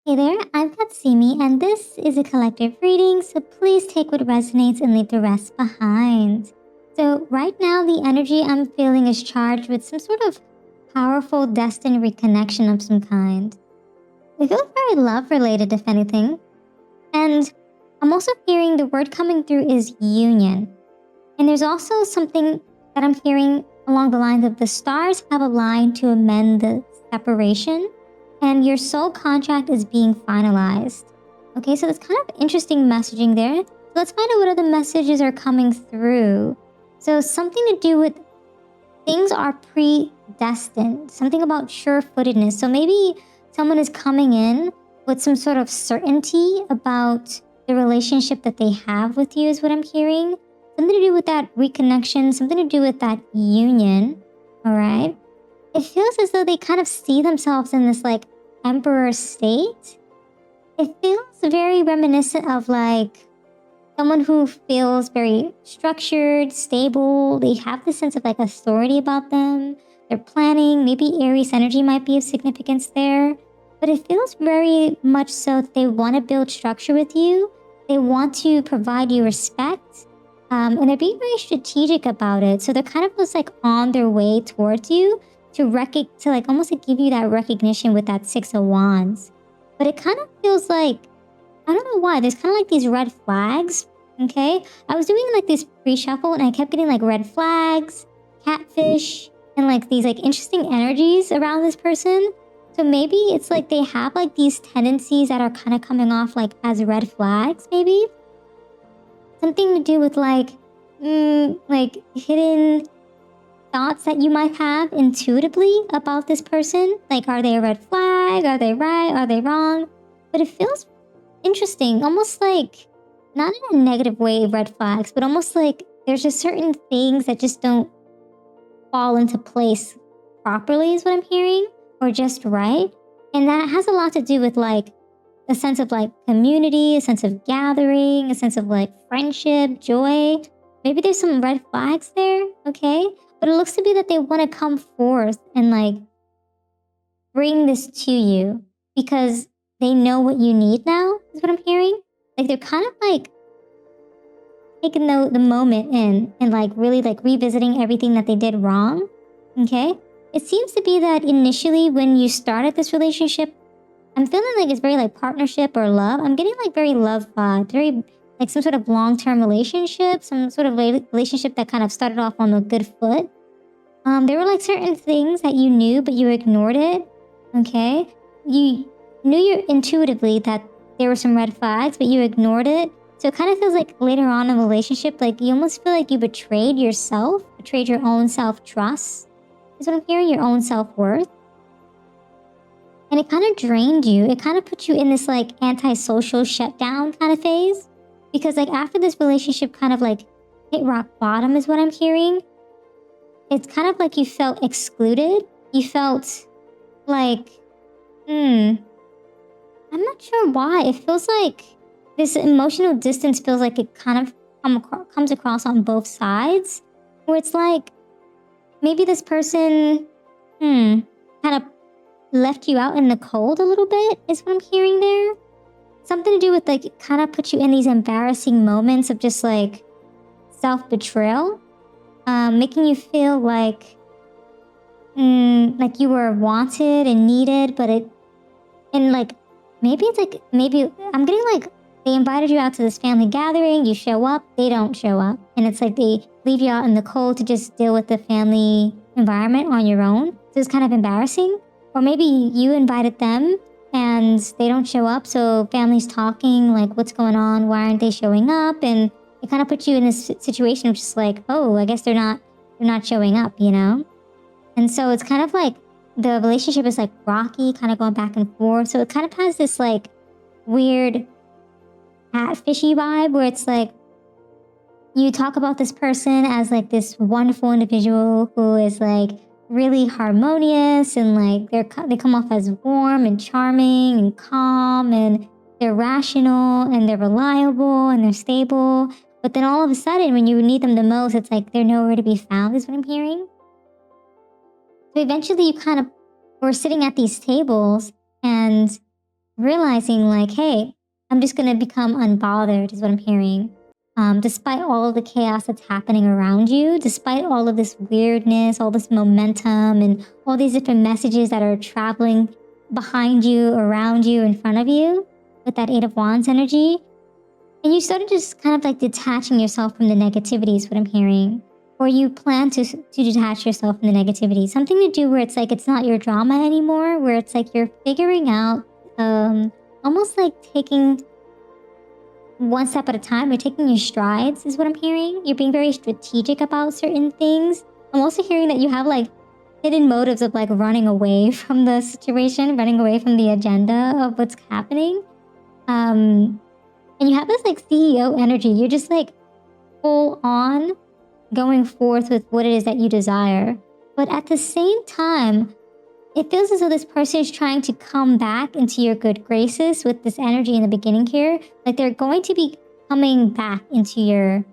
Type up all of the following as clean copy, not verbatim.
Hey there, I'm Katsumi, and this is a collective reading, so please take what resonates and leave the rest behind. So right now, the energy I'm feeling is charged with some sort of powerful destined reconnection of some kind. It feels very love-related, if anything. And I'm also hearing the word coming through is union. And there's also something that I'm hearing along the lines of the stars have aligned to amend the separation, and your soul contract is being finalized. Okay, so that's kind of interesting messaging there. So let's find out what other messages are coming through. So something to do with things are predestined, something about sure-footedness. So maybe someone is coming in with some sort of certainty about the relationship that they have with you is what I'm hearing. Something to do with that reconnection, something to do with that union, all right? It feels as though they kind of see themselves in this like emperor state. It feels very reminiscent of like someone who feels very structured, stable. They have this sense of like authority about them. They're planning. Maybe Aries energy might be of significance there. But it feels very much so that they want to build structure with you. They want to provide you respect. And they're being very strategic about it. So they're kind of just like on their way towards you to like almost like give you that recognition with that Six of Wands. But it kind of feels like, I don't know why, there's kind of like these red flags, okay? I was doing like this pre-shuffle and I kept getting like red flags, catfish, and like these like interesting energies around this person. So maybe it's like they have like these tendencies that are kind of coming off like as red flags, maybe. Something to do with like hidden thoughts that you might have intuitively about this person. Like, are they a red flag? Are they right? Are they wrong? But it feels interesting, almost like, not in a negative way, red flags, but almost like there's just certain things that just don't fall into place properly is what I'm hearing, or just right. And that has a lot to do with like a sense of like community, a sense of gathering, a sense of like friendship, joy. Maybe there's some red flags there, okay? But it looks to be that they want to come forth and like bring this to you because they know what you need now, is what I'm hearing. Like they're kind of like taking the moment in and like really like revisiting everything that they did wrong, okay? It seems to be that initially when you started this relationship, I'm feeling like it's very like partnership or love. I'm getting like very love vibe, very like some sort of long-term relationship, some sort of relationship that kind of started off on a good foot. There were like certain things that you knew, but you ignored it, okay? You knew intuitively that there were some red flags, but you ignored it. So it kind of feels like later on in a relationship, like you almost feel like you betrayed yourself, betrayed your own self-trust, is what I'm hearing, your own self-worth. And it kind of drained you. It kind of put you in this like antisocial shutdown kind of phase. Because like after this relationship kind of like hit rock bottom is what I'm hearing. It's kind of like you felt excluded. You felt like, I'm not sure why. It feels like this emotional distance feels like it kind of comes across on both sides. Where it's like, maybe this person, kind of left you out in the cold a little bit is what I'm hearing there. Something to do with like, it kind of put you in these embarrassing moments of just like self-betrayal. Making you feel like you were wanted and needed, but maybe I'm getting like they invited you out to this family gathering, you show up, they don't show up. And it's like they leave you out in the cold to just deal with the family environment on your own. So it's kind of embarrassing. Or maybe you invited them and they don't show up, so family's talking like, what's going on? Why aren't they showing up? And it kind of puts you in this situation of just like, oh, I guess they're not showing up, you know? And so it's kind of like the relationship is like rocky, kind of going back and forth. So it kind of has this like weird catfishy vibe where it's like you talk about this person as like this wonderful individual who is like really harmonious and like they come off as warm and charming and calm and they're rational and they're reliable and they're stable. But then all of a sudden, when you need them the most, it's like they're nowhere to be found, is what I'm hearing. So eventually you kind of were sitting at these tables and realizing like, hey, I'm just gonna become unbothered is what I'm hearing. Despite all of the chaos that's happening around you, despite all of this weirdness, all this momentum, and all these different messages that are traveling behind you, around you, in front of you, with that Eight of Wands energy, and you started just kind of like detaching yourself from the negativity is what I'm hearing. Or you plan to detach yourself from the negativity. Something to do where it's like it's not your drama anymore, where it's like you're figuring out, almost like taking one step at a time. You're taking your strides is what I'm hearing. You're being very strategic about certain things. I'm also hearing that you have like hidden motives of like running away from the situation, running away from the agenda of what's happening. And you have this like CEO energy. You're just like full on going forth with what it is that you desire. But at the same time, it feels as though this person is trying to come back into your good graces with this energy in the beginning here. Like they're going to be coming back into your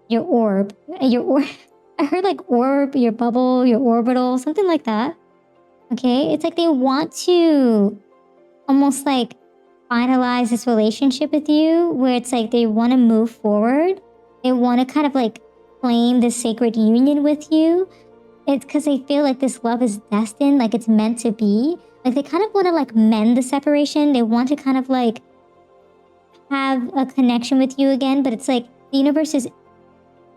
orb. I heard like orb, your bubble, your orbital, something like that. Okay? It's like they want to almost like finalize this relationship with you, where it's like they want to move forward. They want to kind of like claim this sacred union with you. It's because they feel like this love is destined, like it's meant to be. Like they kind of want to like mend the separation. They want to kind of like have a connection with you again. But it's like the universe is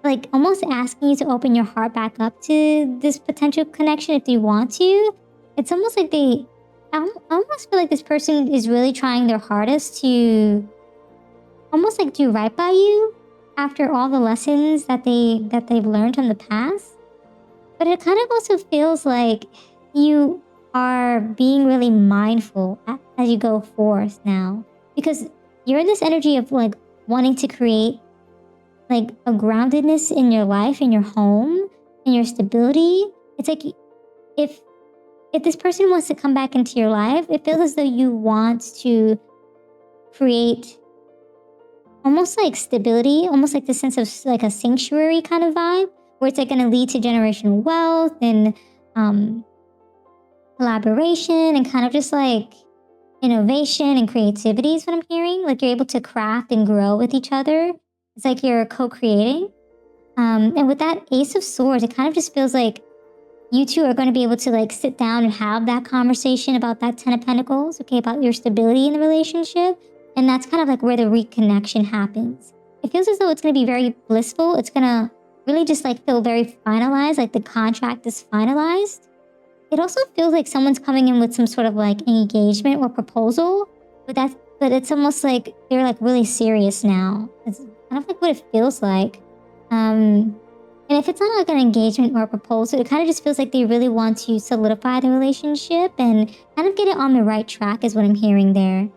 like almost asking you to open your heart back up to this potential connection if you want to. It's almost like I almost feel like this person is really trying their hardest to almost like do right by you after all the lessons that they've learned from the past. But it kind of also feels like you are being really mindful as you go forth now. Because you're in this energy of like wanting to create like a groundedness in your life, in your home, in your stability. It's like if this person wants to come back into your life, it feels as though you want to create almost like stability, almost like the sense of like a sanctuary kind of vibe, where it's like going to lead to generational wealth and collaboration and kind of just like innovation and creativity is what I'm hearing. Like you're able to craft and grow with each other. It's like you're co-creating. And with that Ace of Swords, it kind of just feels like you two are going to be able to like sit down and have that conversation about that Ten of Pentacles, okay, about your stability in the relationship. And that's kind of like where the reconnection happens. It feels as though it's going to be very blissful. It's going to really just like feel very finalized, like the contract is finalized. It also feels like someone's coming in with some sort of like engagement or proposal, but it's almost like they're like really serious now. It's kind of like what it feels like. And if it's not like an engagement or a proposal, it kind of just feels like they really want to solidify the relationship and kind of get it on the right track is what I'm hearing there.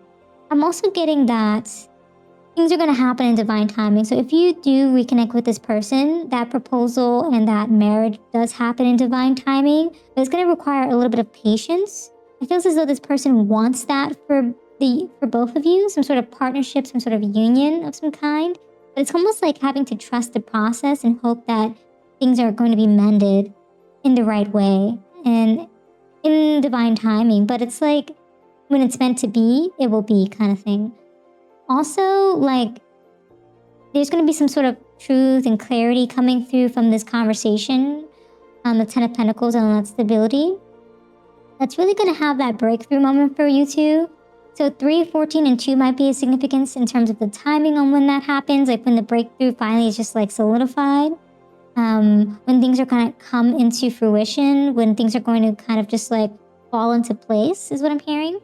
I'm also getting that things are going to happen in divine timing. So if you do reconnect with this person, that proposal and that marriage does happen in divine timing. But it's going to require a little bit of patience. It feels as though this person wants that for both of you, some sort of partnership, some sort of union of some kind. But it's almost like having to trust the process and hope that things are going to be mended in the right way and in divine timing. But it's like when it's meant to be, it will be kind of thing. Also, like, there's going to be some sort of truth and clarity coming through from this conversation on the Ten of Pentacles and that stability. That's really going to have that breakthrough moment for you two. So 3, 14, and 2 might be a significance in terms of the timing on when that happens, like when the breakthrough finally is just like solidified. When things are going to come into fruition, when things are going to kind of just like fall into place is what I'm hearing.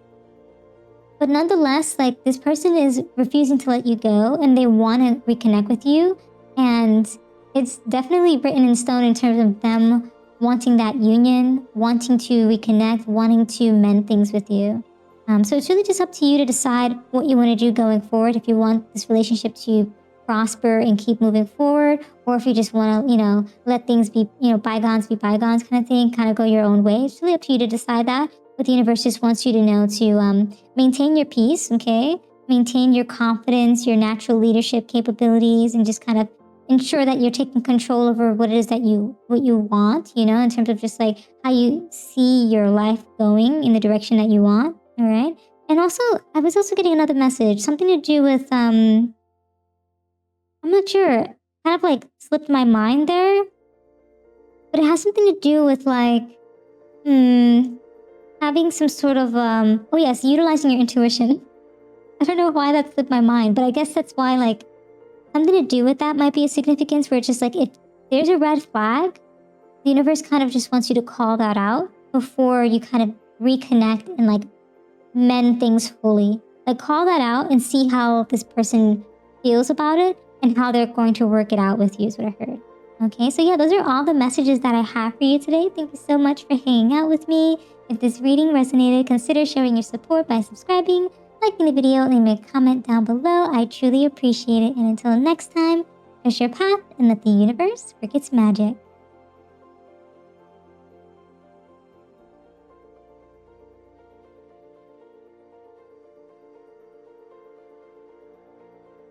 But nonetheless, like this person is refusing to let you go and they want to reconnect with you. And it's definitely written in stone in terms of them wanting that union, wanting to reconnect, wanting to mend things with you. So it's really just up to you to decide what you want to do going forward. If you want this relationship to prosper and keep moving forward, or if you just want to, let things be, bygones be bygones kind of thing, kind of go your own way. It's really up to you to decide that. But the universe just wants you to know to maintain your peace, okay? Maintain your confidence, your natural leadership capabilities, and just kind of ensure that you're taking control over what it is that you want, in terms of just like how you see your life going in the direction that you want, all right? And also, I was also getting another message. Something to do with, I'm not sure. Kind of like slipped my mind there. But it has something to do with like, having some sort of, oh yes, utilizing your intuition. I don't know why that slipped my mind, but I guess that's why, like, something to do with that might be a significance where it's just like, if there's a red flag, the universe kind of just wants you to call that out before you kind of reconnect and like mend things fully. Like, call that out and see how this person feels about it and how they're going to work it out with you is what I heard. Okay, so yeah, those are all the messages that I have for you today. Thank you so much for hanging out with me. If this reading resonated, consider showing your support by subscribing, liking the video, and leaving a comment down below. I truly appreciate it. And until next time, trust your path and let the universe work its magic.